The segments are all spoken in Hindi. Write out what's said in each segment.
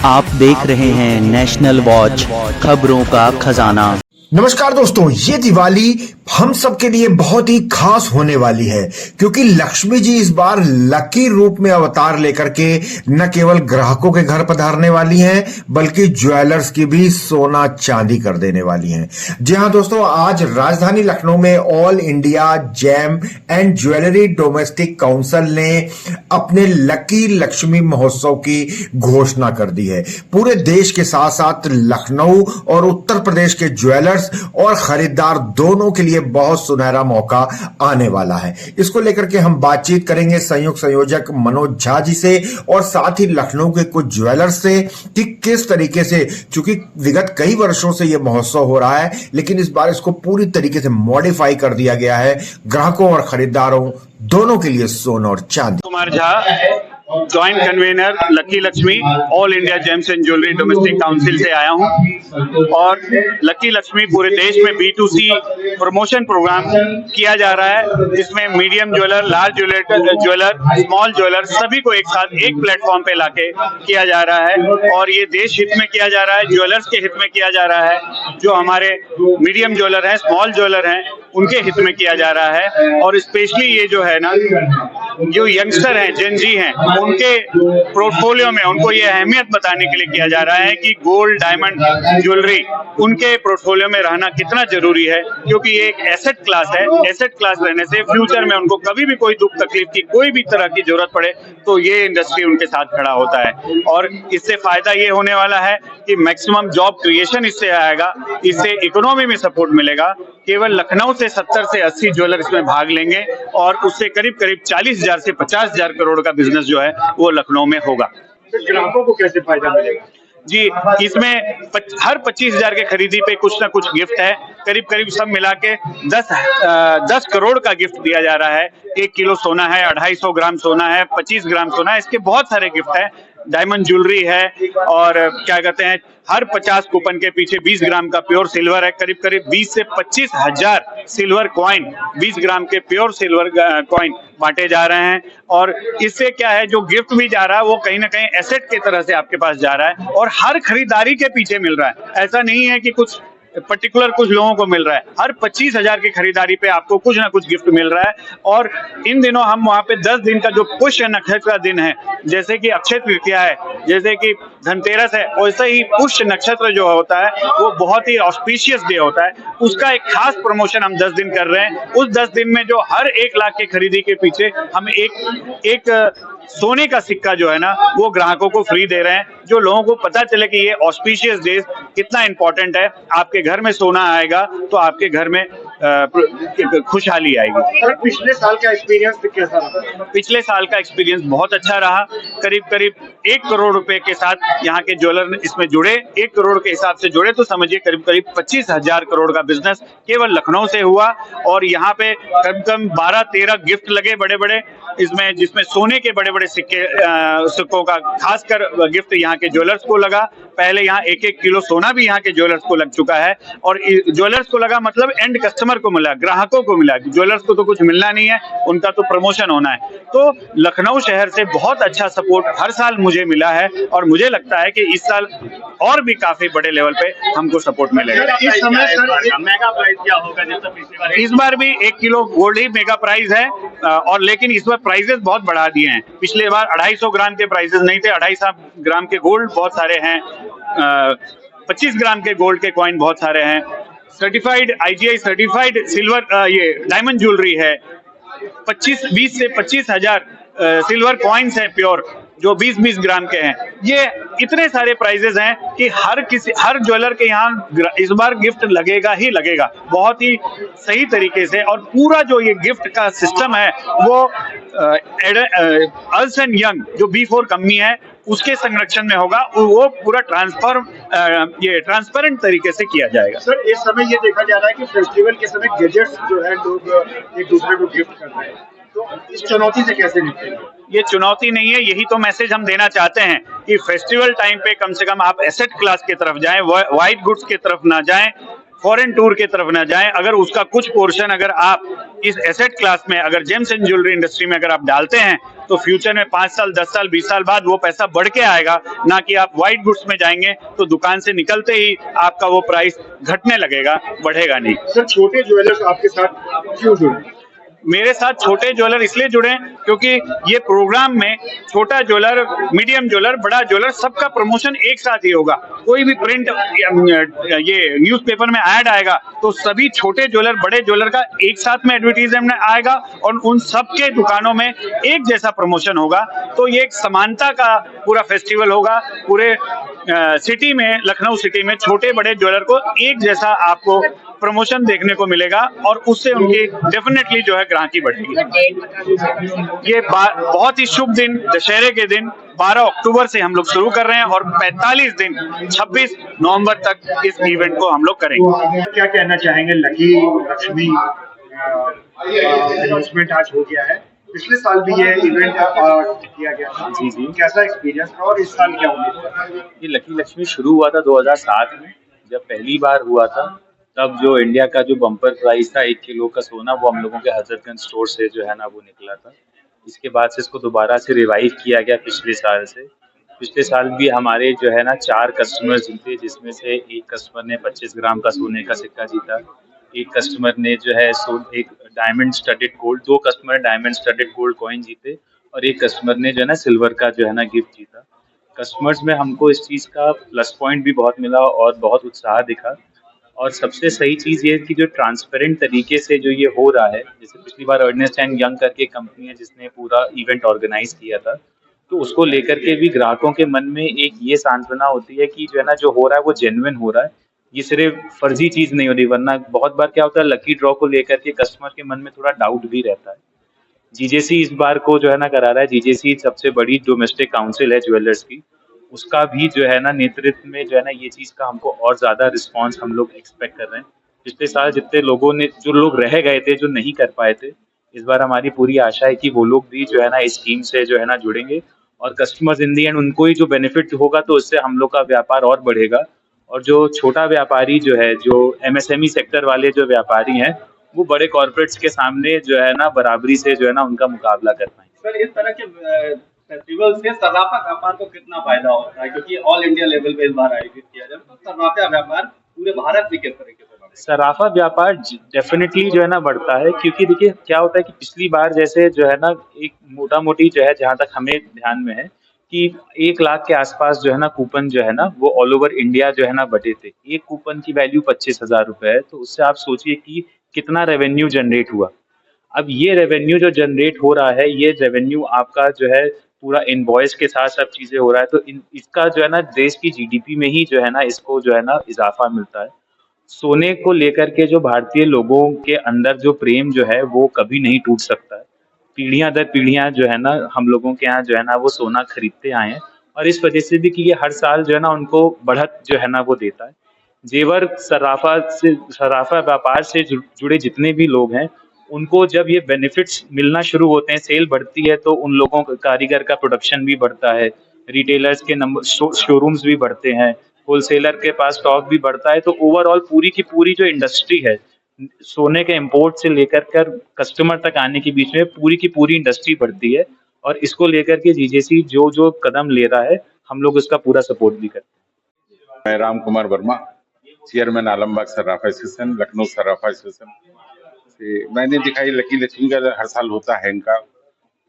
आप देख रहे हैं नेशनल वॉच, खबरों का खजाना। नमस्कार दोस्तों, ये दिवाली हम सबके लिए बहुत ही खास होने वाली है क्योंकि लक्ष्मी जी इस बार लकी रूप में अवतार लेकर के न केवल ग्राहकों के घर पधारने वाली हैं बल्कि ज्वेलर्स की भी सोना चांदी कर देने वाली हैं। जी हां दोस्तों, आज राजधानी लखनऊ में All India Gem and Jewellery Domestic Council ने अपने लकी लक्ष्मी महोत्सव की घोषणा कर दी है। पूरे देश के साथ साथ लखनऊ और उत्तर प्रदेश के ज्वेलर्स और खरीदार दोनों के लिए बहुत सुनहरा मौका आने वाला है। इसको लेकर के हम बातचीत करेंगे संयुक्त संयोजक मनोज झा जी से और साथ ही लखनऊ के कुछ ज्वेलर्स से कि किस तरीके से, चूंकि विगत कई वर्षों से यह महोत्सव हो रहा है लेकिन इस बार इसको पूरी तरीके से मॉडिफाई कर दिया गया है ग्राहकों और खरीदारों दोनों के लिए सोना और चांदी। Kumar Jha, joint convener lucky Lakshmi all India James and Jewellery Domestic council से आया हूं और लकी लक्ष्मी पूरे देश में B2C प्रमोशन प्रोग्राम किया जा रहा है जिसमें medium jeweller, large jeweller, small jeweller सभी को एक साथ एक प्लेटफॉर्म पे लाके किया जा रहा है और ये देश हित में किया जा रहा है, ज्वेलर्स के हित में किया जा रहा है। जो हमारे मीडियम ज्वेलर हैं, स्मॉल ज्वेलर हैं, उनके हित में किया जा रहा है और स्पेशली ये जो है ना, जो यंगस्टर हैं, जेन जी हैं, उनके पोर्टफोलियो में उनको ये अहमियत बताने के लिए किया जा रहा है कि गोल्ड, डायमंड ज्वेलरी उनके पोर्टफोलियो में रहना कितना जरूरी है क्योंकि ये एक एसेट क्लास है। एसेट क्लास रहने से फ्यूचर में उनको कभी भी कोई दुख तकलीफ की कोई भी तरह की जरूरत पड़े तो ये इंडस्ट्री उनके साथ खड़ा होता है और इससे फायदा ये होने वाला है कि मैक्सिमम जॉब क्रिएशन इससे आएगा, इससे इकोनॉमी में सपोर्ट मिलेगा। केवल लखनऊ से 70 से 80 ज्वेलर इसमें भाग लेंगे और उससे करीब 40,000 से 50,000 करोड़ का बिजनेस जो है वो लखनऊ में होगा। तो ग्राहकों को कैसे फायदा मिलेगा? जी, इसमें हर 25,000 के खरीदी पे कुछ ना कुछ गिफ्ट है। करीब करीब सब मिला के 10 करोड़ का गिफ्ट दिया जा रहा है। 1 किलो सोना है, 250 ग्राम सोना है, 25 ग्राम सोना है, इसके बहुत सारे गिफ्ट है। डायमंड ज्वेलरी है और क्या कहते हैं, हर 50 कूपन के पीछे 20 ग्राम का प्योर सिल्वर है। करीब करीब 20 से 25 हजार सिल्वर कॉइन, 20 ग्राम के प्योर सिल्वर कॉइन बांटे जा रहे हैं और इससे क्या है, जो गिफ्ट भी जा रहा है वो कहीं ना कहीं एसेट की तरह से आपके पास जा रहा है और हर खरीदारी के पीछे मिल रहा है। ऐसा नहीं है कि कुछ पर्टिकुलर कुछ लोगों को मिल रहा है, हर 25,000 की खरीदारी पे आपको कुछ ना कुछ गिफ्ट मिल रहा है। और इन दिनों हम वहाँ पे 10 दिन का जो पुष्य नक्षत्र का दिन है, जैसे कि अक्षय तृतीया है, जैसे कि धनतेरस है, वैसे ही पुष्य नक्षत्र जो होता है वो बहुत ही ऑस्पिशियस डे होता है, उसका एक खास प्रमोशन हम 10 दिन कर रहे हैं। उस 10 दिन में जो हर 1 लाख की खरीदी के पीछे हम एक सोने का सिक्का जो है ना वो ग्राहकों को फ्री दे रहे हैं, जो लोगों को पता चले कि ये ऑस्पिशियस डे कितना इंपॉर्टेंट है। आपके घर में सोना आएगा तो आपके घर में खुशहाली आएगी। पिछले साल का एक्सपीरियंस कैसा रहा? पिछले साल का एक्सपीरियंस बहुत अच्छा रहा। करीब करीब 1 करोड़ रुपए के साथ यहाँ के ज्वेलर इसमें जुड़े। 1 करोड़ के हिसाब से जुड़े तो समझिए करीब करीब 25,000 करोड़ का बिजनेस केवल लखनऊ से हुआ और यहाँ पे कम कम 12-13 गिफ्ट लगे बड़े बड़े इसमें, जिसमें सोने के बड़े बड़े सिक्कों का खासकर गिफ्ट यहाँ के ज्वेलर्स को लगा। पहले यहाँ 1-1 किलो सोना भी यहाँ के ज्वेलर्स को लग चुका है और ज्वेलर्स को लगा मतलब एंड कस्टमर को मिला, ग्राहकों को मिला। ज्वेलर्स को तो कुछ मिलना नहीं है, उनका तो प्रमोशन होना है। तो लखनऊ शहर से बहुत अच्छा सपोर्ट हर साल मुझे मिला है और मुझे लगता है कि इस साल और भी काफी बड़े लेवल पे हमको सपोर्ट मिलेगा। इस समय सर मेगा प्राइस क्या होगा जैसा पिछली बार? इस बार भी 1 किलो गोल्ड ही मेगा प्राइस है और लेकिन इस बार प्राइजेस बहुत बढ़ा दिए हैं। पिछले बार 250 ग्राम के प्राइजेस नहीं थे, 250 ग्राम के गोल्ड बहुत सारे हैं, 25 ग्राम के गोल्ड के कॉइन बहुत सारे हैं, सर्टिफाइड IGI सर्टिफाइड सिल्वर ये डायमंड ज्वेलरी है, 20 से 25,000 सिल्वर कॉइन्स हैं प्योर जो 20-20 ग्राम के हैं। ये इतने सारे प्राइजेस हैं कि हर ज्वेलर के यहाँ इस बार गिफ्ट लगेगा ही लगेगा, बहुत ही सही तरीके से। और पूरा जो ये गिफ्ट का सिस्टम है वो अर्ल्स एंड यंग जो B4 कंपनी है उसके संरक्षण में होगा, वो पूरा ट्रांसपेरेंट तरीके से किया जाएगा। सर इस समय ये देखा जा रहा है कि फेस्टिवल के समय गैजेट्स जो है लोग एक दूसरे को गिफ्ट कर रहे हैं, तो इस चुनौती से कैसे निपटेंगे? ये चुनौती नहीं है, यही तो मैसेज हम देना चाहते हैं कि फेस्टिवल टाइम पे कम से कम आप एसेट क्लास की तरफ जाएं, वाइट गुड्स की तरफ ना जाएं। फॉरेन टूर की तरफ ना जाएं। अगर उसका कुछ पोर्शन अगर आप इस एसेट क्लास में, अगर जेम्स एंड ज्वेलरी इंडस्ट्री में अगर आप डालते हैं, तो फ्यूचर में 5 साल 10 साल 20 साल बाद वो पैसा बढ़ के आएगा, ना कि आप व्हाइट गुड्स में जाएंगे तो दुकान से निकलते ही आपका वो प्राइस घटने लगेगा, बढ़ेगा नहीं। सर, छोटे ज्वेलर्स आपके साथ क्यों जुड़े? मेरे साथ छोटे ज्वेलर इसलिए जुड़े क्योंकि ये प्रोग्राम में छोटा ज्वेलर, मीडियम ज्वेलर, बड़ा ज्वेलर, सबका प्रमोशन एक साथ ही होगा। कोई भी प्रिंट ये न्यूज़पेपर में ऐड आएगा तो सभी छोटे ज्वेलर बड़े ज्वेलर का एक साथ में एडवर्टीजमेंट आएगा और उन सबके दुकानों में एक जैसा प्रमोशन होगा। तो ये एक समानता का पूरा फेस्टिवल होगा। पूरे सिटी में, लखनऊ सिटी में छोटे बड़े ज्वेलर को एक जैसा आपको प्रमोशन देखने को मिलेगा और उससे उनकी डेफिनेटली जो है ग्राहकी बढ़ेगी। ये बहुत ही शुभ दिन, दशहरे के दिन 12 अक्टूबर से हम लोग शुरू कर रहे हैं और 45 दिन 26 नवंबर तक इस इवेंट को हम लोग करेंगे। क्या कहना चाहेंगे? लकी लक्ष्मी अनाउंसमेंट आज हो गया है, पिछले साल भी ये इवेंट किया गया था। जी। कैसा एक्सपीरियंस था और इस साल क्या उम्मीद है? ये लकी लक्ष्मी शुरू हुआ था 2007 में, जब पहली बार हुआ था। तब जो इंडिया का जो बम्पर प्राइस था 1 किलो का सोना, वो हम लोगों के हजरतगंज स्टोर से जो है ना वो निकला था। इसके बाद से इसको दोबारा से रिवाइव किया गया पिछले साल से। पिछले साल भी हमारे जो है ना 4 कस्टमर जीते, जिसमें से एक कस्टमर ने 25 ग्राम का सोने का सिक्का जीता, एक कस्टमर ने जो है एक diamond studded gold, 2 customer diamond studded gold coin जीते और एक कस्टमर ने जो है ना सिल्वर का जो है ना गिफ्ट जीता। कस्टमर्स में हमको इस चीज़ का प्लस पॉइंट भी बहुत मिला और बहुत उत्साह दिखा। और सबसे सही चीज़ ये है कि जो ट्रांसपेरेंट तरीके से जो ये हो रहा है, जैसे पिछली बार अर्नेस्ट एंड यंग करके कंपनी है जिसने पूरा इवेंट ऑर्गेनाइज किया था, तो उसको लेकर के भी ग्राहकों के मन में एक ये सांत्वना होती है कि जो है ना जो हो रहा है वो जेन्युइन हो रहा है, ये सिर्फ फर्जी चीज़ नहीं हो रही। वरना बहुत बार क्या होता है, लकी ड्रॉ को लेकर के कस्टमर के मन में थोड़ा डाउट भी रहता है। जीजेसी इस बार को जो है ना करा रहा है, जीजेसी सबसे बड़ी डोमेस्टिक काउंसिल है ज्वेलर्स की, उसका भी जो है ना नेतृत्व में जो है ना ये चीज़ का हमको और ज़्यादा रिस्पांस हम लोग एक्सपेक्ट कर रहे हैं। पिछले साल जितने लोगों ने, जो लोग रह गए थे, जो नहीं कर पाए थे, इस बार हमारी पूरी आशा है कि वो लोग भी जो है ना इस स्कीम से जो है ना जुड़ेंगे और कस्टमर्स इन दी एंड उनको ही जो बेनिफिट होगा, तो उससे हम लोग का व्यापार और बढ़ेगा। और जो छोटा व्यापारी जो है, जो एमएसएमई सेक्टर वाले जो व्यापारी हैं, वो बड़े कॉर्पोरेट्स के सामने जो है ना बराबरी से जो है ना उनका मुकाबला कर पाएंगे। सर, इस तरह के फेस्टिवल से सर्राफा व्यापार को कितना फायदा होता है, क्योंकि ऑल इंडिया लेवल पे इस बार आयोजित किया जाए, तो सर्राफा व्यापार पूरे भारत में किस तरीके से बढ़ेगा? सराफा व्यापार डेफिनेटली जो है ना बढ़ता है, क्योंकि देखिए क्या होता है कि पिछली बार जैसे जो है ना एक मोटा मोटी जो है, जहाँ तक हमें ध्यान में है कि 1 लाख के आसपास जो है ना कूपन जो है ना वो ऑल ओवर इंडिया जो है ना बटे थे। एक कूपन की वैल्यू 25,000 रुपए है, तो उससे आप सोचिए कि कितना रेवेन्यू जनरेट हुआ। अब ये रेवेन्यू जो जनरेट हो रहा है, ये रेवेन्यू आपका जो है पूरा इनवॉइस के साथ सब चीज़ें हो रहा है, तो इसका जो है ना देश की जीडीपी में ही जो है ना इसको जो है ना इजाफा मिलता है। सोने को लेकर के जो भारतीय लोगों के अंदर जो प्रेम जो है वो कभी नहीं टूट सकता है। पीढ़ियां दर पीढ़ियां जो है ना हम लोगों के यहाँ जो है ना वो सोना खरीदते आए हैं, और इस वजह से भी कि ये हर साल जो है ना उनको बढ़त जो है ना वो देता है। जेवर सराफा व्यापार से जुड़े जितने भी लोग हैं, उनको जब ये बेनिफिट्स मिलना शुरू होते हैं, सेल बढ़ती है, तो उन लोगों का, कारीगर का प्रोडक्शन भी बढ़ता है, रिटेलर्स के नंबर शोरूम्स भी बढ़ते हैं, होलसेलर के पास स्टॉक भी बढ़ता है। तो ओवरऑल पूरी की पूरी जो इंडस्ट्री है, सोने के इंपोर्ट से लेकर कर कस्टमर तक आने के बीच में पूरी की पूरी इंडस्ट्री बढ़ती है। और इसको लेकर के जीजेसी जो जो कदम ले रहा है, हम लोग उसका पूरा सपोर्ट भी करते हैं। मैं Ram Kumar Verma, chairman Alambagh Sarrafa association, Lucknow Sarrafa association से मैंने दिखाई लकी लक्ष्मी का हर साल होता है इनका,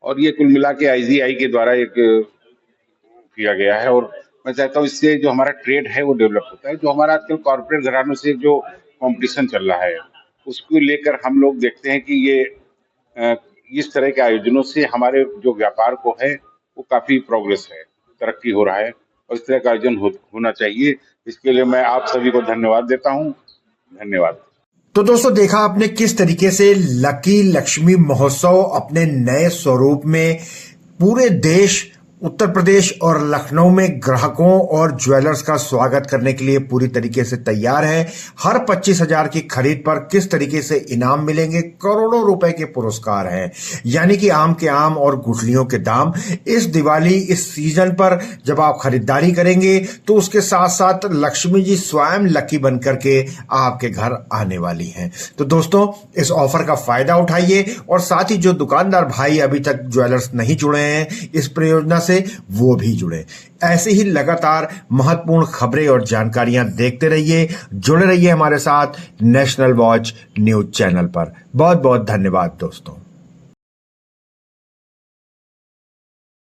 और ये कुल मिला के आईजीआई के द्वारा एक किया गया है। और मैं चाहता हूँ इससे जो हमारा ट्रेड है वो डेवलप होता है। जो हमारा आजकल कॉर्पोरेट घरानों से जो कंपटीशन चल रहा है, उसको लेकर हम लोग देखते हैं कि ये इस तरह के आयोजनों से हमारे जो व्यापार को है वो काफी प्रोग्रेस है, तरक्की हो रहा है, और इस तरह का आयोजन होना चाहिए। इसके लिए मैं आप सभी को धन्यवाद देता हूँ। धन्यवाद। तो दोस्तों, देखा आपने किस तरीके से लकी लक्ष्मी महोत्सव अपने नए स्वरूप में पूरे देश उत्तर प्रदेश और लखनऊ में ग्राहकों और ज्वेलर्स का स्वागत करने के लिए पूरी तरीके से तैयार है। हर 25,000 की खरीद पर किस तरीके से इनाम मिलेंगे, करोड़ों रुपए के पुरस्कार हैं, यानी कि आम के आम और गुठलियों के दाम। इस दिवाली इस सीजन पर जब आप खरीदारी करेंगे तो उसके साथ साथ लक्ष्मी जी स्वयं लकी बन करके आपके घर आने वाली हैं। तो दोस्तों, इस ऑफर का फायदा उठाइए और साथ ही जो दुकानदार भाई अभी तक ज्वेलर्स नहीं जुड़े हैं इस परियोजना से, वो भी जुड़े। ऐसे ही लगातार महत्वपूर्ण खबरें और जानकारियां देखते रहिए, जुड़े रहिए हमारे साथ नेशनल वॉच न्यूज चैनल पर। बहुत बहुत धन्यवाद दोस्तों।